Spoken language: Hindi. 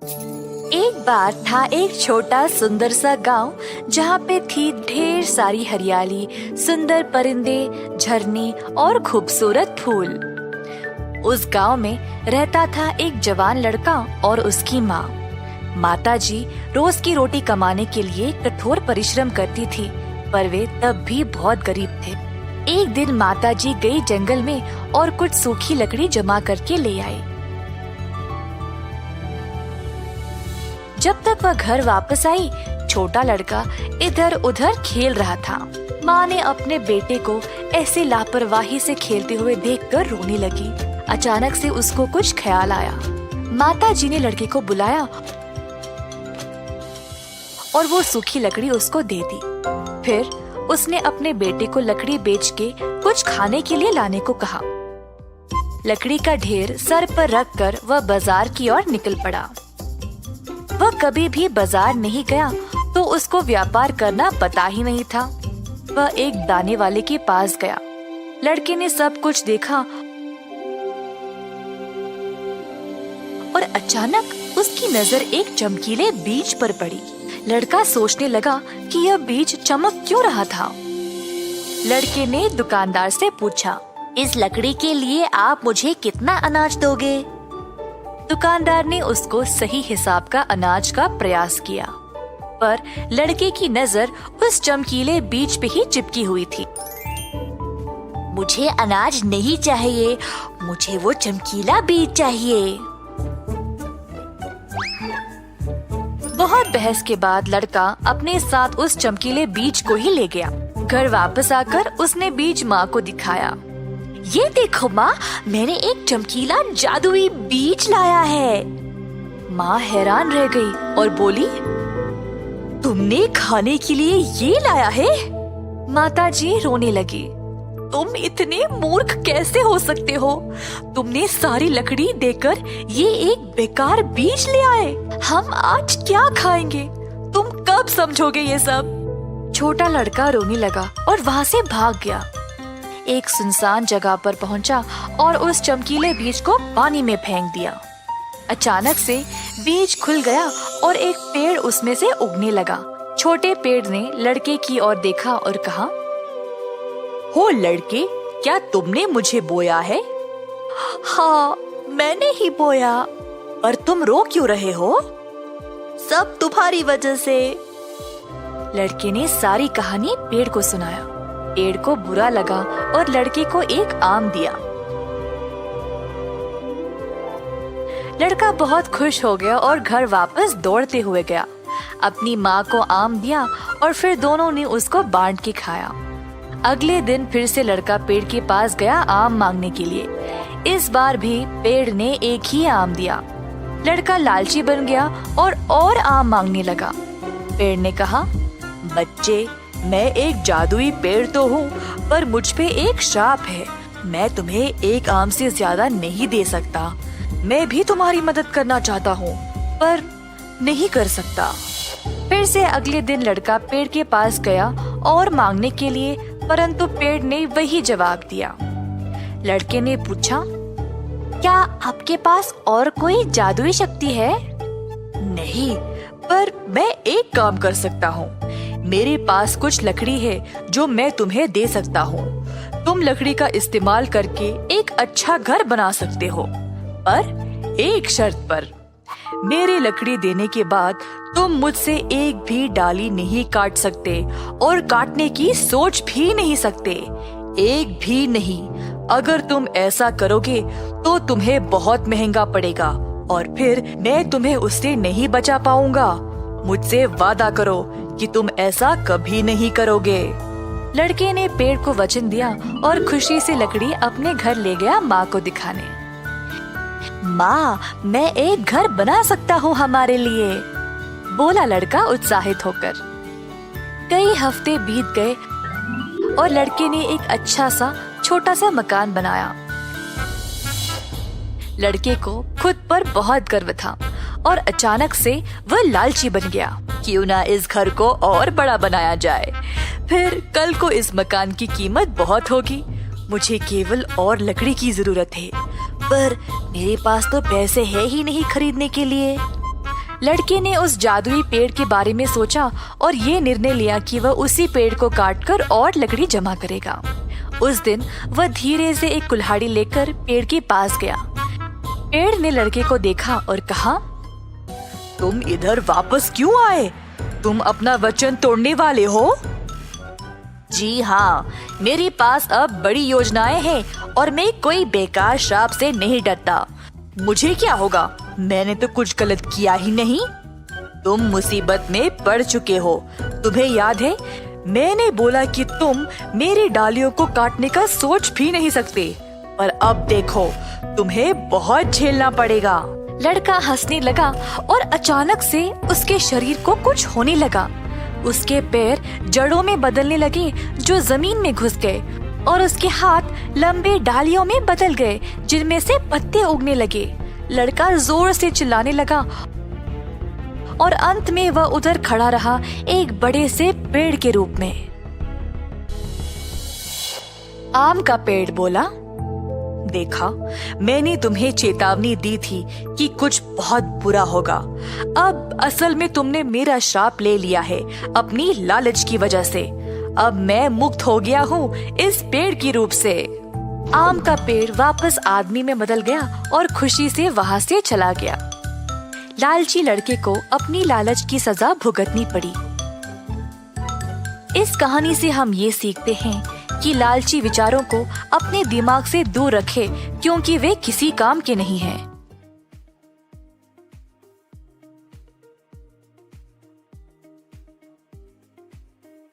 एक बार था एक छोटा सुंदर सा गांव जहाँ पे थी ढेर सारी हरियाली, सुंदर परिंदे, झरने और खूबसूरत फूल। उस गांव में रहता था एक जवान लड़का और उसकी माँ। माताजी रोज की रोटी कमाने के लिए कठोर परिश्रम करती थी, पर वे तब भी बहुत गरीब थे। एक दिन माताजी गई जंगल में और कुछ सूखी लकड़ी जमा करके ले आई। जब तक वह घर वापस आई, छोटा लड़का इधर उधर खेल रहा था। माँ ने अपने बेटे को ऐसे लापरवाही से खेलते हुए देखकर रोने लगी। अचानक से उसको कुछ ख्याल आया। माताजी ने लड़के को बुलाया और वो सूखी लकड़ी उसको दे दी। फिर उसने अपने बेटे को लकड़ी बेच के कुछ खाने के लिए लाने को कहा। लकड़ी का ढेर सर पर रखकर वह बाजार की ओर निकल पड़ा। वह कभी भी बाजार नहीं गया तो उसको व्यापार करना पता ही नहीं था। वह एक दाने वाले के पास गया। लड़के ने सब कुछ देखा और अचानक उसकी नजर एक चमकीले बीज पर पड़ी। लड़का सोचने लगा कि यह बीज चमक क्यों रहा था। लड़के ने दुकानदार से पूछा, इस लकड़ी के लिए आप मुझे कितना अनाज दोगे? दुकानदार ने उसको सही हिसाब का अनाज का प्रयास किया, पर लड़के की नजर उस चमकीले बीज पे ही चिपकी हुई थी। मुझे अनाज नहीं चाहिए, मुझे वो चमकीला बीज चाहिए। बहुत बहस के बाद लड़का अपने साथ उस चमकीले बीज को ही ले गया। घर वापस आकर उसने बीज माँ को दिखाया। ये देखो माँ, मैंने एक चमकीला जादुई बीज लाया है। माँ हैरान रह गई और बोली, तुमने खाने के लिए ये लाया है? माताजी रोने लगी। तुम इतने मूर्ख कैसे हो सकते हो? तुमने सारी लकड़ी देकर ये एक बेकार बीज ले आए। हम आज क्या खाएंगे? तुम कब समझोगे ये सब? छोटा लड़का रोने लगा और वहाँ से भाग गया। एक सुनसान जगह पर पहुंचा और उस चमकीले बीज को पानी में फेंक दिया। अचानक से बीज खुल गया और एक पेड़ उसमें से उगने लगा। छोटे पेड़ ने लड़के की ओर देखा और कहा, हो लड़के, क्या तुमने मुझे बोया है? हाँ, मैंने ही बोया। पर तुम रो क्यों रहे हो? सब तुम्हारी वजह से। लड़के ने सारी कहानी पेड़ को सुनाया। पेड़ को बुरा लगा और लड़के को एक आम दिया। लड़का बहुत खुश हो गया और घर वापस दौड़ते हुए गया। अपनी माँ को आम दिया और फिर दोनों ने उसको बांट के खाया। अगले दिन फिर से लड़का पेड़ के पास गया आम मांगने के लिए। इस बार भी पेड़ ने एक ही आम दिया। लड़का लालची बन गया और आम मांगने लगा। पेड़ ने कहा, बच्चे, मैं एक जादुई पेड़ तो हूँ, पर मुझ पे एक श्राप है। मैं तुम्हें एक आम से ज्यादा नहीं दे सकता। मैं भी तुम्हारी मदद करना चाहता हूँ, पर नहीं कर सकता। फिर से अगले दिन लड़का पेड़ के पास गया और मांगने के लिए, परंतु पेड़ ने वही जवाब दिया। लड़के ने पूछा, क्या आपके पास और कोई जादुई शक्ति है? नहीं, पर मैं एक काम कर सकता हूँ। मेरे पास कुछ लकड़ी है जो मैं तुम्हें दे सकता हूँ। तुम लकड़ी का इस्तेमाल करके एक अच्छा घर बना सकते हो, पर एक शर्त पर। मेरी लकड़ी देने के बाद तुम मुझसे एक भी डाली नहीं काट सकते और काटने की सोच भी नहीं सकते, एक भी नहीं। अगर तुम ऐसा करोगे तो तुम्हें बहुत महंगा पड़ेगा और फिर मैं तुम्हें उससे नहीं बचा पाऊंगा। मुझसे वादा करो कि तुम ऐसा कभी नहीं करोगे। लड़के ने पेड़ को वचन दिया और खुशी से लकड़ी अपने घर ले गया माँ को दिखाने। माँ, मैं एक घर बना सकता हूँ हमारे लिए, बोला लड़का उत्साहित होकर। कई हफ्ते बीत गए और लड़के ने एक अच्छा सा छोटा सा मकान बनाया। लड़के को खुद पर बहुत गर्व था और अचानक से वह लालची बन गया। क्यों ना इस घर को और बड़ा बनाया जाए, फिर कल को इस मकान की कीमत बहुत होगी। मुझे केवल और लकड़ी की जरूरत है, पर मेरे पास तो पैसे है ही नहीं खरीदने के लिए। लड़के ने उस जादुई पेड़ के बारे में सोचा और ये निर्णय लिया कि वह उसी पेड़ को काटकर और लकड़ी जमा करेगा। उस दिन वह धीरे से एक कुल्हाड़ी लेकर पेड़ के पास गया। पेड़ ने लड़के को देखा और कहा, तुम इधर वापस क्यों आए? तुम अपना वचन तोड़ने वाले हो? जी हाँ, मेरे पास अब बड़ी योजनाएं हैं और मैं कोई बेकार श्राप से नहीं डरता। मुझे क्या होगा? मैंने तो कुछ गलत किया ही नहीं। तुम मुसीबत में पड़ चुके हो। तुम्हें याद है मैंने बोला कि तुम मेरी डालियों को काटने का सोच भी नहीं सकते, पर अब देखो तुम्हें बहुत झेलना पड़ेगा। लड़का हंसने लगा और अचानक से उसके शरीर को कुछ होने लगा। उसके पैर जड़ों में बदलने लगे जो जमीन में घुस गए और उसके हाथ लंबे डालियों में बदल गए जिनमें से पत्ते उगने लगे। लड़का जोर से चिल्लाने लगा और अंत में वह उधर खड़ा रहा एक बड़े से पेड़ के रूप में। आम का पेड़ बोला, देखा, मैंने तुम्हें चेतावनी दी थी कि कुछ बहुत बुरा होगा। अब असल में तुमने मेरा श्राप ले लिया है अपनी लालच की वजह से। अब मैं मुक्त हो गया हूँ इस पेड़ की रूप से। आम का पेड़ वापस आदमी में बदल गया और खुशी से वहाँ से चला गया। लालची लड़के को अपनी लालच की सजा भुगतनी पड़ी। इस कहानी से हम ये सीखते हैं कि लालची विचारों को अपने दिमाग से दूर रखें, क्योंकि वे किसी काम के नहीं हैं।